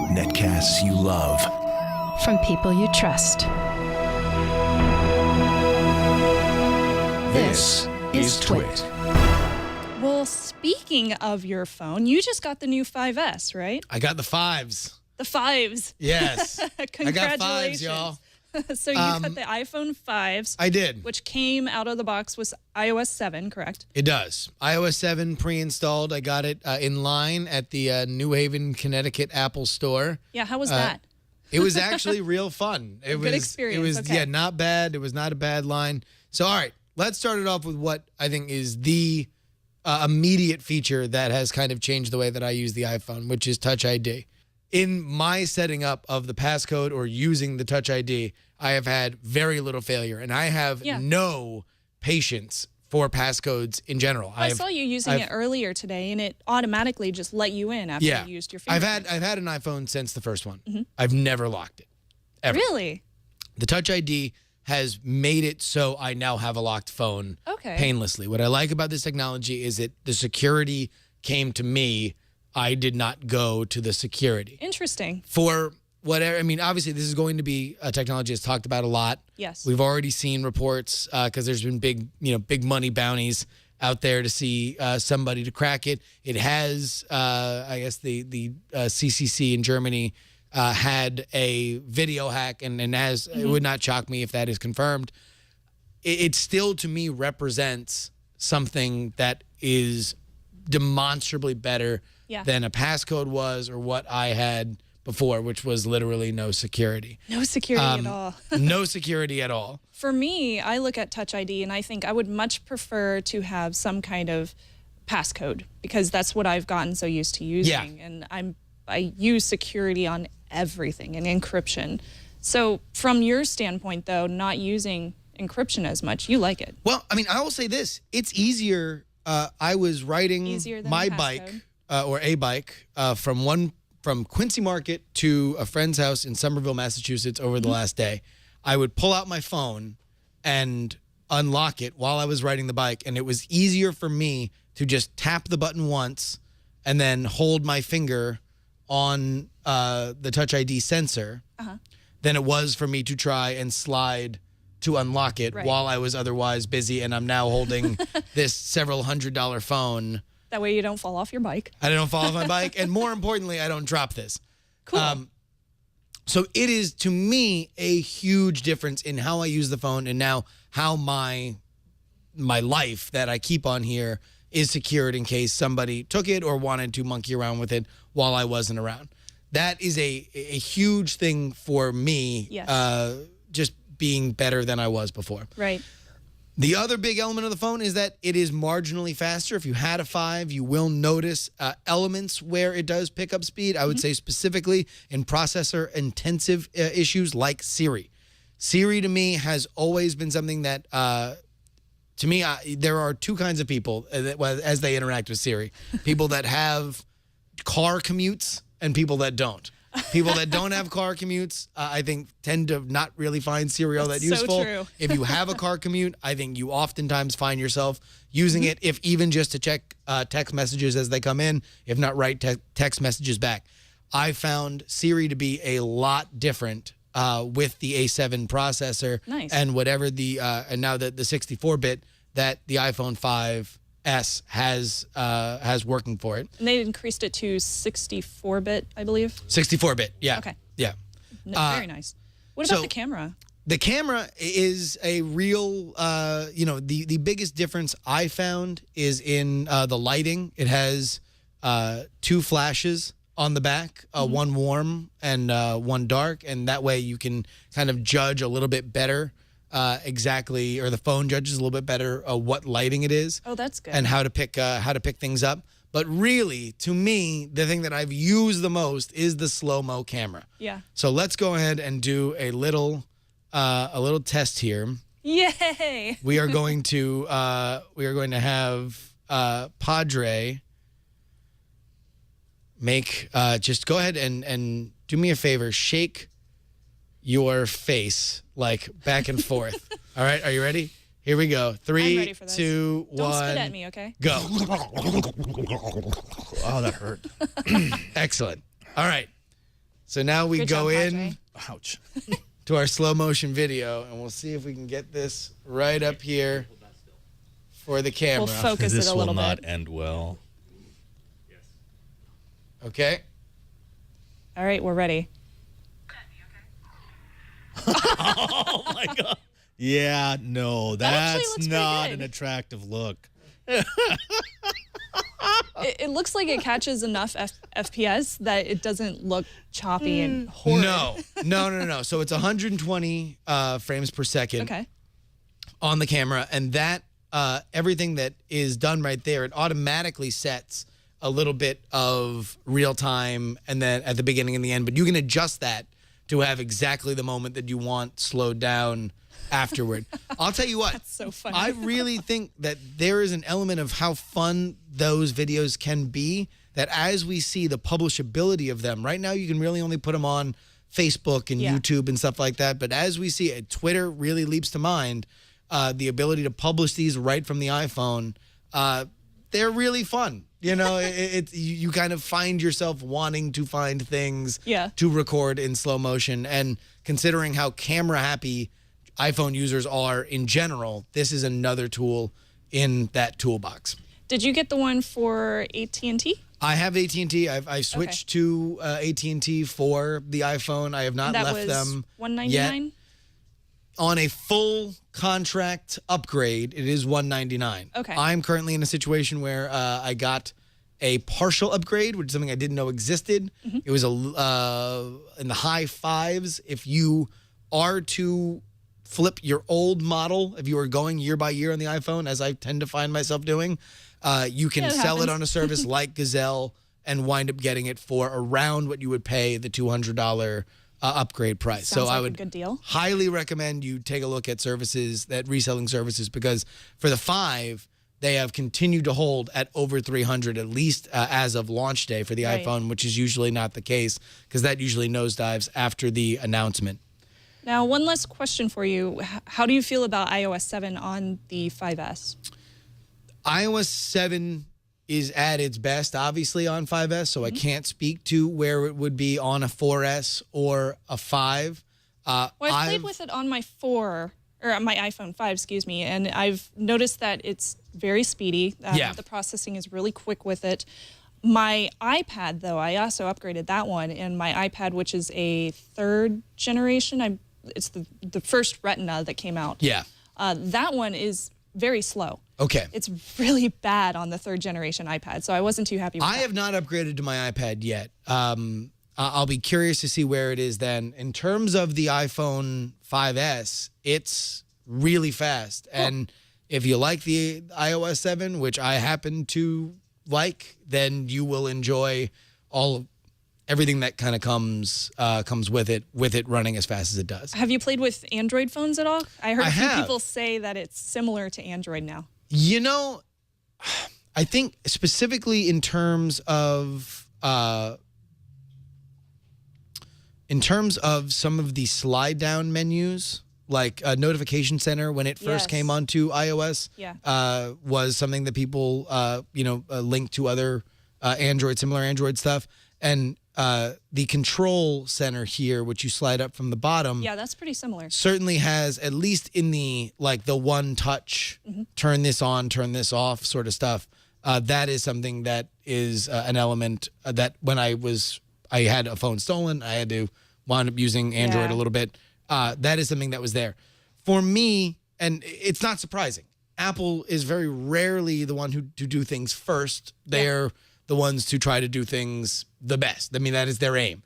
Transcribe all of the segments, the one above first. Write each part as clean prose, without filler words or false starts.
Netcasts you love. From people you trust. This is Twit. Well, speaking of your phone, you just got the new 5S, right? I got the 5s. The 5s. Yes. Congratulations. I got 5s, y'all. So you got the iPhone 5s. I did. Which came out of the box with iOS 7, correct? It does. iOS 7 pre-installed. I got it in line at the New Haven, Connecticut Apple Store. Yeah, how was that? It was actually real fun. It was good experience. It was okay. not bad. It was not a bad line. So all right, let's start it off with what I think is the immediate feature that has kind of changed the way that I use the iPhone, which is Touch ID. In my setting up of the passcode or using the Touch ID, I have had very little failure, and I have no patience for passcodes in general. I saw you using it earlier today, and it automatically just let you in after you used your fingerprint. I've had an iPhone since the first one. I've never locked it, ever. Really? The Touch ID has made it so I now have a locked phone painlessly. What I like about this technology is that the security came to me. I did not go to the security. Interesting. For whatever, I mean, obviously this is going to be a technology that's talked about a lot. Yes. We've already seen reports because there's been big money bounties out there to see somebody to crack it. It has, I guess the CCC in Germany had a video hack, and as it would not shock me if that is confirmed. It still, to me, represents something that is demonstrably better than a passcode was or what I had before, which was literally no security. No security at all. No security at all. For me, I look at Touch ID and I think I would much prefer to have some kind of passcode because that's what I've gotten so used to using. Yeah. And I use security on everything and encryption. So from your standpoint, though, not using encryption as much, you like it. Well, I mean, I will say this. It's easier. I was riding my bike or a bike from Quincy Market to a friend's house in Somerville, Massachusetts over the last day. I would pull out my phone and unlock it while I was riding the bike, and it was easier for me to just tap the button once and then hold my finger on the Touch ID sensor than it was for me to try and slide to unlock it while I was otherwise busy, and I'm now holding this several $100 phone. That way you don't fall off your bike. I don't fall off my bike, and more importantly, I don't drop this. Cool. So it is, to me, a huge difference in how I use the phone and now how my life that I keep on here is secured in case somebody took it or wanted to monkey around with it while I wasn't around. That is a huge thing for me, just being better than I was before. Right. The other big element of the phone is that it is marginally faster. If you had a 5, you will notice elements where it does pick up speed. I would say specifically in processor-intensive issues like Siri. Siri, to me, has always been something that, to me, there are two kinds of people as they interact with Siri. People that have car commutes and people that don't. People that don't have car commutes, I think, tend to not really find Siri all that useful. So true. If you have a car commute, I think you oftentimes find yourself using it, if even just to check text messages as they come in, if not write text messages back. I found Siri to be a lot different with the A7 processor and whatever and now the 64-bit that the iPhone 5S has working for it. And they increased it to 64-bit, I believe. 64-bit, yeah. Okay. Yeah. Very nice. What about the camera? The camera is a real, the biggest difference I found is in the lighting. It has 2 flashes on the back, one warm and one dark, and that way you can kind of judge a little bit better exactly, or the phone judges a little bit better what lighting it is. Oh, that's good. And how to pick things up. But really, to me, the thing that I've used the most is the slow-mo camera. Yeah. So let's go ahead and do a little test here. Yay! We are going to have Padre make just go ahead and do me a favor, shake your face like back and forth. All right, are you ready? Here we go. I'm 3, ready for this. 2, 1. Don't spit at me, okay? Go. Oh, that hurt. Excellent. All right. So now we Good go job, in Padre. Ouch. to our slow motion video, and we'll see if we can get this right up here for the camera. We'll focus This it a will little not bit. end well. Okay. All right, we're ready. Oh my God. Yeah, no, That actually that's looks pretty not good. an attractive look. It looks like it catches enough FPS that it doesn't look choppy and horrid. No. So it's 120 frames per second Okay. on the camera, and that everything that is done right there, it automatically sets a little bit of real time, and then at the beginning and the end. But you can adjust that to have exactly the moment that you want slowed down afterward. I'll tell you what. That's so funny. I really think that there is an element of how fun those videos can be, that as we see the publishability of them, right now you can really only put them on Facebook and YouTube and stuff like that. But as we see it, Twitter really leaps to mind, the ability to publish these right from the iPhone. They're really fun. You know, you kind of find yourself wanting to find things to record in slow motion. And considering how camera happy iPhone users are in general, this is another tool in that toolbox. Did you get the one for AT&T? I have AT&T. I switched to AT&T for the iPhone. I have not left them $199? yet. On a full contract upgrade, it is $199. Okay. I'm currently in a situation where I got a partial upgrade, which is something I didn't know existed. It was in the high fives. If you are to flip your old model, if you are going year by year on the iPhone, as I tend to find myself doing, you can sell it on a service like Gazelle and wind up getting it for around what you would pay the $200 upgrade price. Sounds so like I a would good deal. highly recommend you take a look at services, that reselling services, because for the 5, they have continued to hold at over 300, at least as of launch day for the iPhone, which is usually not the case because that usually nosedives after the announcement. Now, one last question for you. How do you feel about iOS 7 on the 5S? iOS 7 is at its best, obviously, on 5S, so I can't speak to where it would be on a 4S or a 5. Well, I've played with it on my my iPhone 5, excuse me, and I've noticed that it's very speedy. The processing is really quick with it. My iPad, though, I also upgraded that one, and my iPad, which is a 3rd generation, it's the first Retina that came out. Yeah. That one is very slow. Okay. It's really bad on the 3rd generation iPad, so I wasn't too happy with that. I have not upgraded to my iPad yet. I'll be curious to see where it is then. In terms of the iPhone 5S, it's really fast. And if you like the iOS 7, which I happen to like, then you will enjoy everything that kind of comes with it running as fast as it does. Have you played with Android phones at all? I heard I a few have. people say that it's similar to Android now. You know, I think specifically in terms of some of the slide down menus, like Notification Center when it first came onto iOS, was something that people linked to other similar Android stuff, and the Control Center here, which you slide up from the bottom. Yeah, that's pretty similar. Certainly has, at least in the one touch, turn this on, turn this off sort of stuff. That is something that is an element that when I had a phone stolen, I had to wind up using Android a little bit. That is something that was there. For me, and it's not surprising, Apple is very rarely the one who do things first. They're the ones to try to do things the best. I mean, that is their aim.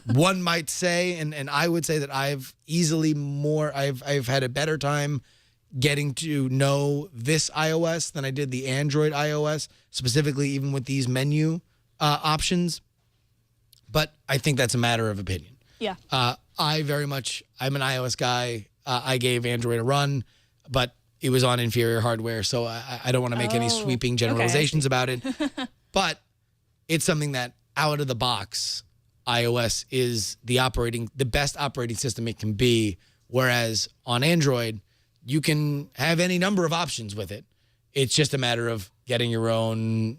One might say, and I would say that I've had a better time getting to know this iOS than I did the Android iOS, specifically even with these menu options. But I think that's a matter of opinion. Yeah. I'm an iOS guy. I gave Android a run, but it was on inferior hardware, so I don't want to make any sweeping generalizations about it. But it's something that out of the box, iOS is the best operating system it can be, whereas on Android, you can have any number of options with it. It's just a matter of getting your own,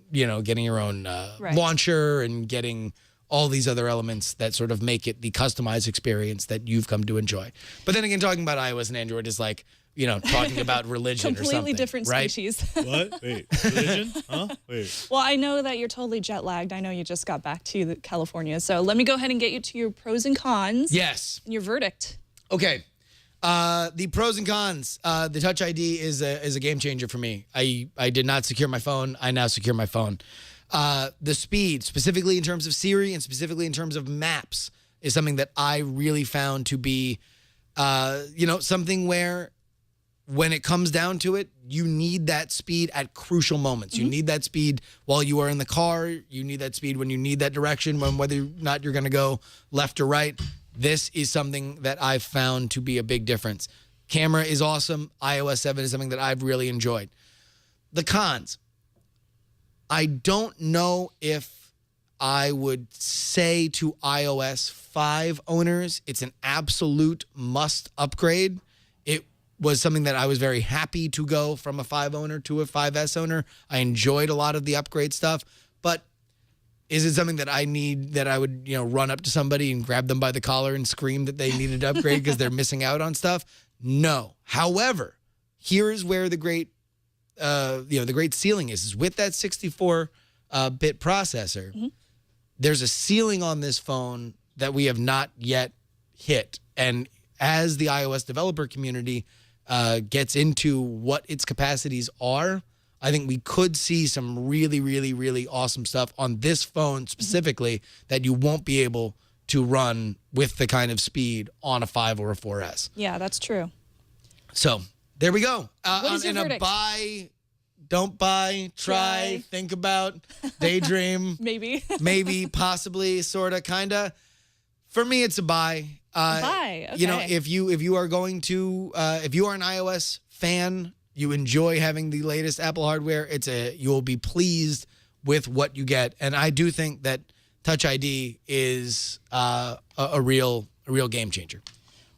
launcher and getting all these other elements that sort of make it the customized experience that you've come to enjoy. But then again, talking about iOS and Android is like, talking about religion or something. Completely different right? species. What? Wait, religion? Huh? Wait. Well, I know that you're totally jet lagged. I know you just got back to California. So let me go ahead and get you to your pros and cons. Yes. And your verdict. Okay. The pros and cons. The Touch ID is a game changer for me. I did not secure my phone. I now secure my phone. The speed, specifically in terms of Siri and specifically in terms of maps, is something that I really found to be, something where when it comes down to it, you need that speed at crucial moments. You need that speed while you are in the car. You need that speed when you need that direction, whether or not you're going to go left or right. This is something that I've found to be a big difference. Camera is awesome. iOS 7 is something that I've really enjoyed. The cons. I don't know if I would say to iOS 5 owners, it's an absolute must upgrade. It was something that I was very happy to go from a 5 owner to a 5S owner. I enjoyed a lot of the upgrade stuff, but is it something that I need, that I would, run up to somebody and grab them by the collar and scream that they needed to upgrade because they're missing out on stuff? No. However, here is where the great, the great ceiling is with that 64-bit processor. There's a ceiling on this phone that we have not yet hit. And as the iOS developer community gets into what its capacities are, I think we could see some really, really, really awesome stuff on this phone specifically that you won't be able to run with the kind of speed on a 5 or a 4S. Yeah, that's true. So there we go. What is your in verdict? A buy, don't buy, try, think about, daydream. Maybe, possibly, sort of, kind of. For me, it's a buy. Buy, okay. If you are going to, if you are an iOS fan, you enjoy having the latest Apple hardware, you will be pleased with what you get. And I do think that Touch ID is a real game changer.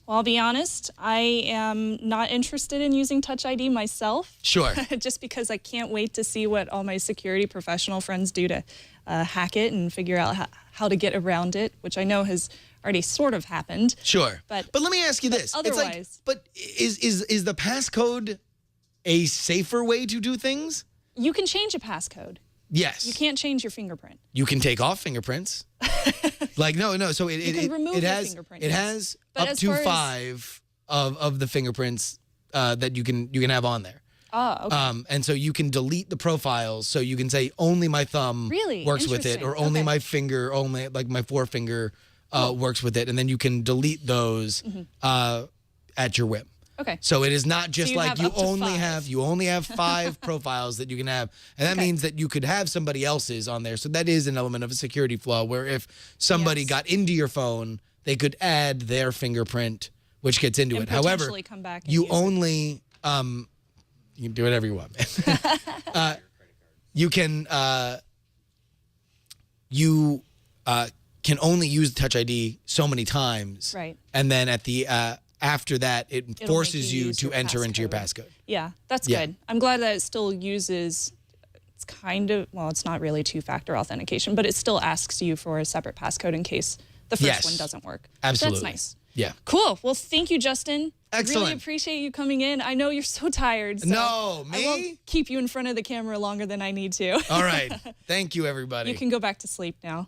Well, I'll be honest, I am not interested in using Touch ID myself. Sure. Just because I can't wait to see what all my security professional friends do to hack it and figure out how to get around it, which I know has already sort of happened. Sure. But let me ask you this. Otherwise. Is the passcode a safer way to do things? You can change a passcode. Yes. You can't change your fingerprint. You can take off fingerprints. No. So you can remove your fingerprint. It has up to 5 of the fingerprints that you can have on there. Oh, okay. And so you can delete the profiles. So you can say only my thumb works with it, or only my finger, only like my forefinger works with it, and then you can delete those at your whim. Okay. So it is not just like you only have 5 profiles that you can have. And that means that you could have somebody else's on there. So that is an element of a security flaw where if somebody got into your phone, they could add their fingerprint, which gets into it. However, come back and you use only you can do whatever you want, man. You can can only use Touch ID so many times. Right. And then at the after that, it forces you to enter into your passcode. Yeah, that's good. I'm glad that it still uses, it's kind of, well, it's not really 2-factor authentication, but it still asks you for a separate passcode in case the first one doesn't work. Absolutely. That's nice. Yeah. Cool. Well, thank you, Justin. Excellent. Really appreciate you coming in. I know you're so tired. So no, me? I won't keep you in front of the camera longer than I need to. All right. Thank you, everybody. You can go back to sleep now.